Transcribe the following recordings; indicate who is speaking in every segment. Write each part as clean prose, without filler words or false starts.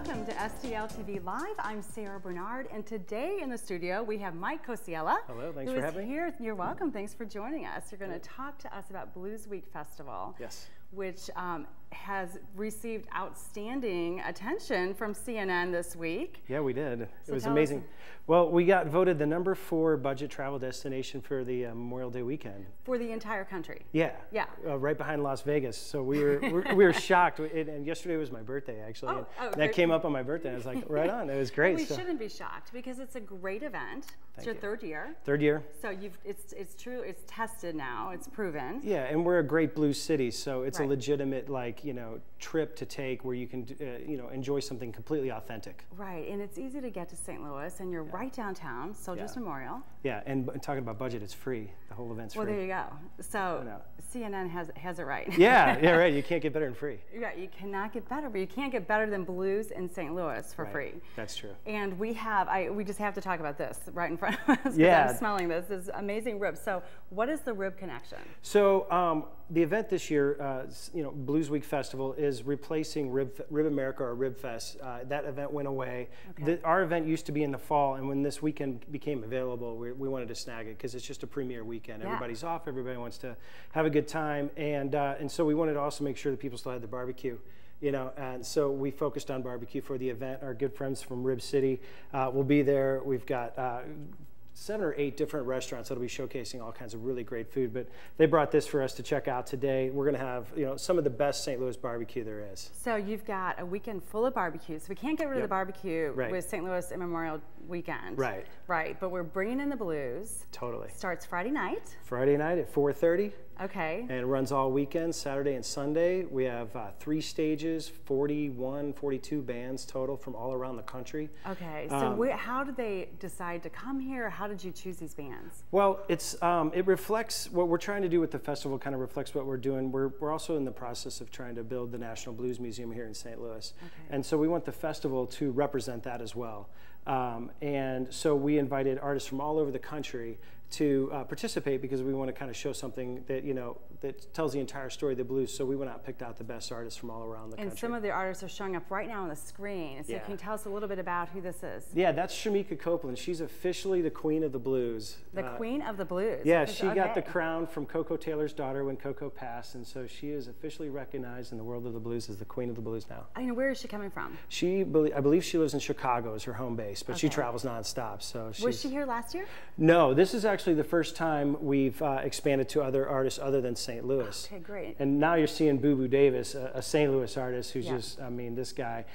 Speaker 1: welcome to STL TV Live. I'm Sarah Bernard, and today in the studio we have Mike Cosiella.
Speaker 2: Hello, thanks for having me.
Speaker 1: Here. You're welcome. Thanks for joining us. You're going to talk to us about Bluesweek Festival.
Speaker 2: Yes.
Speaker 1: Which has received outstanding attention from CNN this week.
Speaker 2: Yeah, we did. It was amazing. Well, we got voted the #4 budget travel destination for the Memorial Day weekend.
Speaker 1: For the entire country.
Speaker 2: Yeah.
Speaker 1: Yeah.
Speaker 2: Right behind Las Vegas. So we were shocked. And yesterday was my birthday, actually. And that came up on my birthday. I was like, right on. It was great.
Speaker 1: Well, we shouldn't be shocked because it's a great event. It's your third year.
Speaker 2: Third year.
Speaker 1: So it's true. It's tested now. It's proven.
Speaker 2: Yeah, and we're a great blues city, so it's a legitimate trip to take where you can enjoy something completely authentic. Right,
Speaker 1: and it's easy to get to St. Louis, and you're right downtown, Soldiers Memorial.
Speaker 2: Yeah, and talking about budget, it's free. The whole event's free.
Speaker 1: Well, there you go. So CNN has it right.
Speaker 2: Yeah, right. You can't get better than free.
Speaker 1: Yeah, you cannot get better, but you can't get better than blues in St. Louis for free.
Speaker 2: That's true.
Speaker 1: And we just have to talk about this right in front of us.
Speaker 2: Yeah,
Speaker 1: I'm smelling this amazing rib. So, what is the rib connection?
Speaker 2: So the event this year, Bluesweek Festival, is replacing Rib America or Rib Fest. That event went away. Okay. Our event used to be in the fall, and when this weekend became available, we wanted to snag it because it's just a premier weekend. Yeah. Everybody's off. Everybody wants to have a good time, and so we wanted to also make sure that people still had the barbecue. And so we focused on barbecue for the event. Our good friends from Rib City will be there. We've got 7 or 8 different restaurants that'll be showcasing all kinds of really great food, but they brought this for us to check out today. We're going to have some of the best St. Louis barbecue there is. So
Speaker 1: you've got a weekend full of barbecues. We can't get rid of the barbecue with St. Louis and Memorial Weekend. Right, but we're bringing in the blues.
Speaker 2: Totally.
Speaker 1: Starts Friday night.
Speaker 2: Friday night at 4:30.
Speaker 1: Okay.
Speaker 2: And it runs all weekend, Saturday and Sunday. We have 3 stages, 42 bands total from all around the country.
Speaker 1: Okay, so how did they decide to come here? How did you choose these bands?
Speaker 2: Well, it reflects what we're trying to do with the festival. Kind of reflects what we're doing. We're also in the process of trying to build the National Blues Museum here in St. Louis, and so we want the festival to represent that as well. And so we invited artists from all over the country to participate because we want to kind of show something that that tells the entire story of the blues. So we went out and picked out the best artists from all around the country.
Speaker 1: And some of the artists are showing up right now on the screen. So can you tell us a little bit about who this is?
Speaker 2: Yeah, that's Shamika Copeland. She's officially the queen of the blues.
Speaker 1: The queen of the blues?
Speaker 2: Yeah, she got the crown from Coco Taylor's daughter when Coco passed, and so she is officially recognized in the world of the blues as the queen of the blues now.
Speaker 1: I mean, where is she coming from?
Speaker 2: I believe she lives in Chicago as her home base, but she travels nonstop. So
Speaker 1: was she here last year?
Speaker 2: No, this is actually the first time we've expanded to other artists other than St. Louis.
Speaker 1: Okay, great.
Speaker 2: And now you're seeing Boo Boo Davis, a St. Louis artist who's just, I mean, this guy,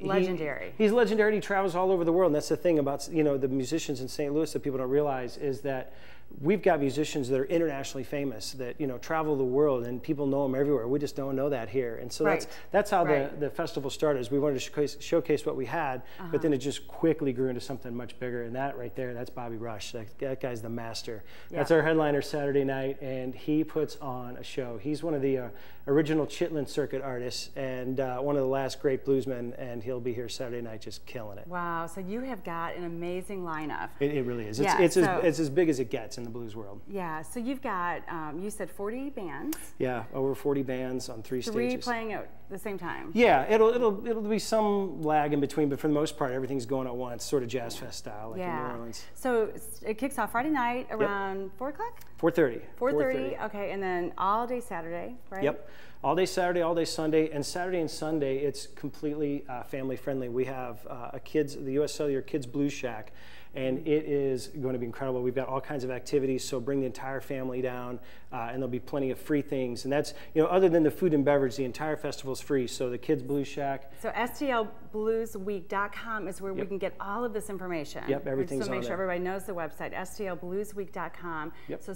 Speaker 1: legendary.
Speaker 2: He's legendary. He travels all over the world, and that's the thing about the musicians in St. Louis that people don't realize is that we've got musicians that are internationally famous that travel the world and people know them everywhere. We just don't know that here, and so that's how the festival started. Is we wanted to showcase what we had, but then it just quickly grew into something much bigger. And that right there, that's Bobby Rush. That guy's the master. Yeah. That's our headliner Saturday night, and he puts on a show. He's one of the original Chitlin Circuit artists and one of the last great bluesmen, and he'll be here Saturday night just killing it.
Speaker 1: Wow! So you have got an amazing lineup.
Speaker 2: It really is. It's as big as it gets in the blues world.
Speaker 1: Yeah, so you've got, you said 40 bands?
Speaker 2: Yeah, over 40 bands on 3 stages.
Speaker 1: 3 playing at the same time?
Speaker 2: Yeah, it'll be some lag in between, but for the most part, everything's going at once, sort of Jazz Fest style, like in New Orleans.
Speaker 1: So it kicks off Friday night around 4 o'clock?
Speaker 2: 4:30.
Speaker 1: 4:30, okay, and then all day Saturday, right?
Speaker 2: Yep, all day Saturday, all day Sunday, and Saturday and Sunday, it's completely family friendly. We have the U.S. Cellular Kids Blues Shack, and it is going to be incredible. We've got all kinds of activities, so bring the entire family down, and there'll be plenty of free things. And that's, other than the food and beverage, the entire festival is free. So the Kids Blues Shack.
Speaker 1: So STLBluesweek.com is where we can get all of this information.
Speaker 2: Yep, everything's on there.
Speaker 1: So make sure everybody knows the website, STLBluesweek.com.
Speaker 2: Yep.
Speaker 1: So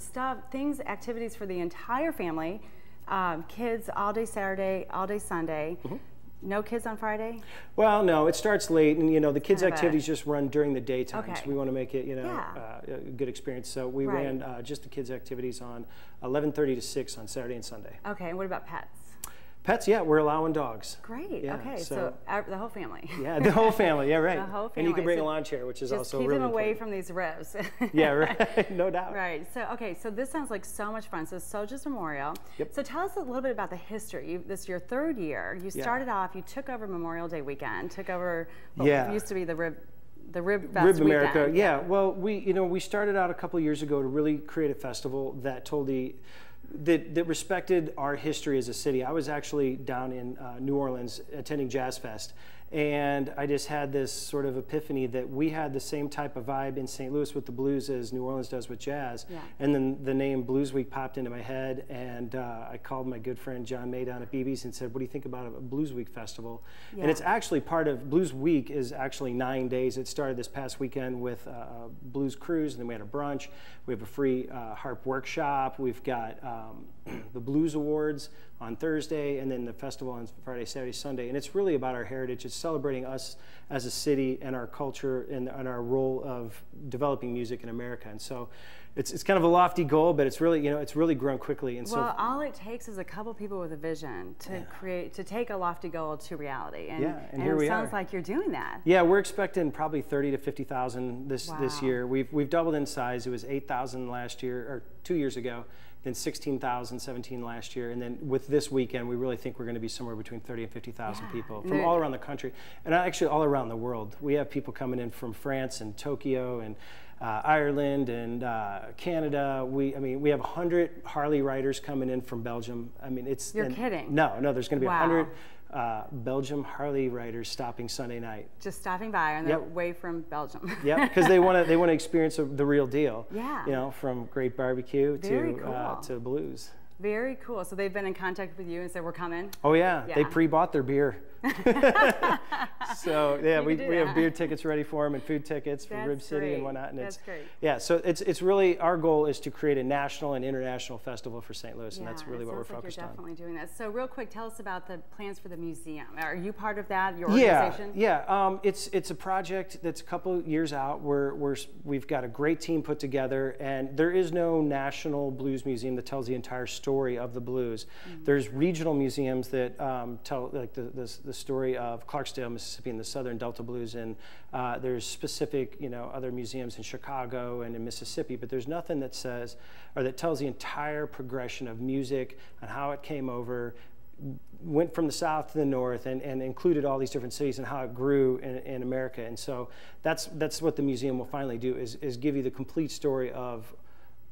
Speaker 1: activities for the entire family, kids all day Saturday, all day Sunday. No kids on Friday?
Speaker 2: Well, no, it starts late, and the kids' activities just run during the daytime. So we want to make it, a good experience. So we ran just the kids' activities on 11:30 to 6 on Saturday and Sunday.
Speaker 1: Okay, and what about pets?
Speaker 2: Pets, yeah, we're allowing dogs.
Speaker 1: Great.
Speaker 2: Yeah,
Speaker 1: okay,
Speaker 2: so
Speaker 1: the whole family.
Speaker 2: Yeah, the whole family. Yeah, right.
Speaker 1: The whole family.
Speaker 2: And you can bring a lawn chair, which is also really important.
Speaker 1: Keep them away from these ribs.
Speaker 2: Yeah, right. No doubt.
Speaker 1: Right. So, okay, so this sounds like so much fun. So, Soldiers Memorial.
Speaker 2: Yep.
Speaker 1: So, tell us a little bit about the history. This is your third year. You started off. You took over Memorial Day weekend. Took over what used to be the Rib Fest
Speaker 2: Rib America.
Speaker 1: weekend.
Speaker 2: Yeah. Well, we started out a couple years ago to really create a festival that told that respected our history as a city. I was actually down in New Orleans attending Jazz Fest, and I just had this sort of epiphany that we had the same type of vibe in St. Louis with the blues as New Orleans does with jazz. Yeah. And then the name Bluesweek popped into my head, and I called my good friend John May down at BB's and said, what do you think about a Bluesweek festival? Yeah. And it's actually part of, Bluesweek is actually 9 days. It started this past weekend with a blues cruise, and then we had a brunch. We have a free harp workshop. We've got the Blues Awards on Thursday, and then the festival on Friday, Saturday, Sunday. And it's really about our heritage. It's celebrating us as a city and our culture and our role of developing music in America. And so it's kind of a lofty goal, but it's really, it's really grown quickly. And
Speaker 1: well, all it takes is a couple people with a vision to take a lofty goal to reality. And,
Speaker 2: and here we are.
Speaker 1: It sounds like you're doing that.
Speaker 2: Yeah, we're expecting probably 30 to 50,000 this year. We've doubled in size. It was 8,000 last year, or 2 years ago. Then 16,000, 17 last year, and then with this weekend, we really think we're going to be somewhere between 30 and 50,000 people from all around the country, and actually all around the world. We have people coming in from France and Tokyo and Ireland and Canada. We have 100 Harley riders coming in from Belgium. I mean,
Speaker 1: You're kidding?
Speaker 2: No, there's going to be 100. Belgium Harley riders stopping Sunday night.
Speaker 1: Just stopping by on their way from Belgium.
Speaker 2: Yeah, because they want to experience the real deal.
Speaker 1: Yeah.
Speaker 2: From great barbecue to blues.
Speaker 1: Very cool. So they've been in contact with you and said, we're coming?
Speaker 2: Oh, yeah. They pre-bought their beer. So, yeah, we have beer tickets ready for them and food tickets for Rib City and whatnot. And
Speaker 1: that's great.
Speaker 2: Yeah, so it's really, our goal is to create a national and international festival for St. Louis, and that's really what we're focused on.
Speaker 1: You're definitely doing that. So real quick, tell us about the plans for the museum. Are you part of that, your organization?
Speaker 2: Yeah. It's a project that's a couple years out. We've got a great team put together, and there is no national blues museum that tells the entire story of the blues. There's regional museums that tell like the story of Clarksdale, Mississippi, and the Southern Delta Blues, and there's specific other museums in Chicago and in Mississippi, but there's nothing that says or that tells the entire progression of music and how it came over, went from the south to the north, and included all these different cities and how it grew in America. And so that's what the museum will finally do, is give you the complete story of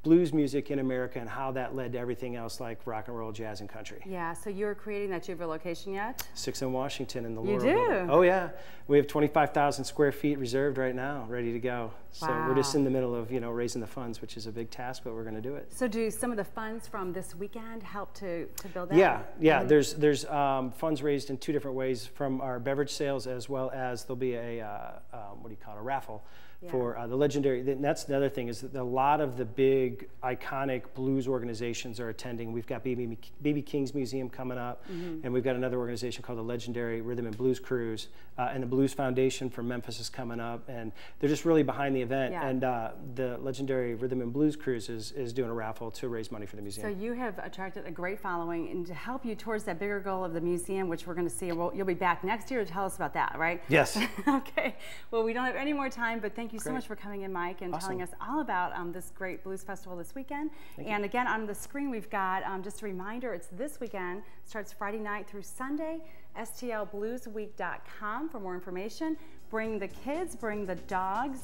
Speaker 2: blues music in America and how that led to everything else like rock and roll, jazz, and country.
Speaker 1: Yeah, so you're creating that. Do you have a location yet?
Speaker 2: 6 in Washington in the
Speaker 1: Laurel
Speaker 2: building.
Speaker 1: You do?
Speaker 2: Oh yeah, we have 25,000 square feet reserved right now, ready to go. So we're just in the middle of raising the funds, which is a big task, but we're going to do it.
Speaker 1: So do some of the funds from this weekend help to build that?
Speaker 2: Yeah. There's funds raised in 2 different ways, from our beverage sales, as well as there'll be a a raffle. For the legendary, and that's the other thing, is that a lot of the big iconic blues organizations are attending. We've got B.B. King's Museum coming up, and we've got another organization called the Legendary Rhythm and Blues Cruise, and the Blues Foundation from Memphis is coming up, and they're just really behind the event. And the Legendary Rhythm and Blues Cruise is doing a raffle to raise money for the museum.
Speaker 1: So you have attracted a great following, and to help you towards that bigger goal of the museum, which we're going to see, you'll be back next year to tell us about that, right?
Speaker 2: Yes.
Speaker 1: Okay. Well, we don't have any more time, but thank you so much for coming in, Mike, and telling us all about this great blues festival this weekend. And again, on the screen, we've got just a reminder, it's this weekend, starts Friday night through Sunday, STLBluesweek.com for more information. Bring the kids, bring the dogs,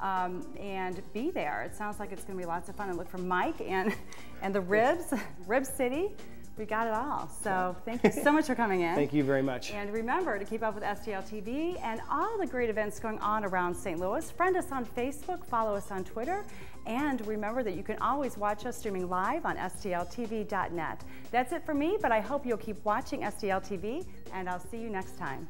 Speaker 1: and be there. It sounds like it's going to be lots of fun. And look for Mike and the Ribs, Rib City. We got it all. So thank you so much for coming in.
Speaker 2: Thank you very much.
Speaker 1: And remember to keep up with STL TV and all the great events going on around St. Louis. Friend us on Facebook, follow us on Twitter, and remember that you can always watch us streaming live on STLTV.net. That's it for me, but I hope you'll keep watching STL TV, and I'll see you next time.